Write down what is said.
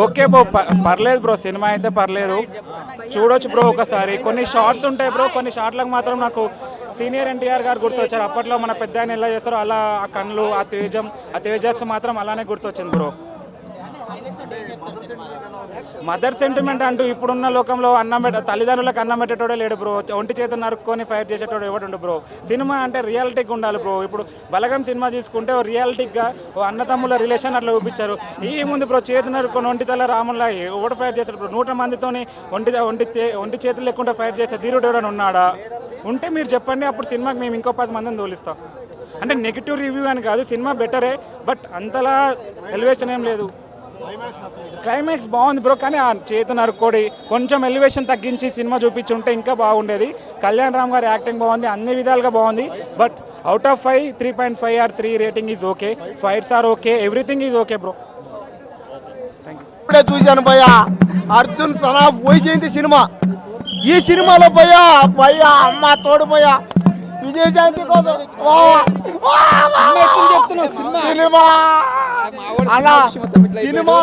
Okay bro, పర్లేదు bro, cinema అయితే పర్లేదు, చూడొచ్చు బ్రో. ఒకసారి కొన్ని షార్ట్స్ ఉంటాయి బ్రో, కొన్ని షార్ట్లకు మాత్రం నాకు సీనియర్ ఎన్టీఆర్ గారు గుర్తొచ్చారు. అప్పట్లో మన పెద్ద ఆయన ఎలా చేస్తారో అలా ఆ కళ్ళు, ఆ తేజస్సు మాత్రం అలానే గుర్తొచ్చింది బ్రో. మదర్ సెంటిమెంట్ అంటూ ఇప్పుడున్న లోకంలో తల్లిదండ్రులకు అన్నం పెట్టేటోడే లేడు బ్రో. ఒంటి చేతులు నరుక్కొని ఫైట్ చేసేటోడు ఎవడు బ్రో. సినిమా అంటే రియాలిటీగా ఉండాలి బ్రో. ఇప్పుడు బలగం సినిమా తీసుకుంటే రియాలిటీగా అన్నతమ్ముల రిలేషన్ అట్లా చూపించారు. ఈ ముందు బ్రో చేతి నరుక్కొని ఒంటి తల రాముల్లా ఎవడు ఫైట్ చేస్తాడు బ్రో. 100 మందితోని ఒంటి చేతులు లేకుండా ఫైట్ చేస్తే ధీరుడు ఎవడని ఉన్నాడా? ఉంటే మీరు చెప్పండి, అప్పుడు సినిమాకి మేము ఇంకో 10 మందిని తోలిస్తాం. అంటే నెగిటివ్ రివ్యూ అని కాదు, సినిమా బెటరే, బట్ అంతలా ఎలివేషన్ ఏం లేదు. క్లైమాక్స్ బాగుంది బ్రో, కానీ ఆ చేతు నరుక్కోడి కొంచెం ఎలివేషన్ తగ్గించి సినిమా చూపించి ఉంటే ఇంకా బాగుండేది. కళ్యాణ్ రామ్ గారి యాక్టింగ్ బాగుంది, అన్ని విధాలుగా బాగుంది. But out of 5 3.5 or 3 rating is okay. Fights are okay, everything is okay bro. ఇప్పుడే చూశాను భయ్యా, అర్జున్ సనాఫ్ వైజయంతి సినిమా. ఈ సినిమాలో భయ్యా అమ్మ తోడు భయ్యా విజయశాంతి కోసం సినిమా అలా సినిమా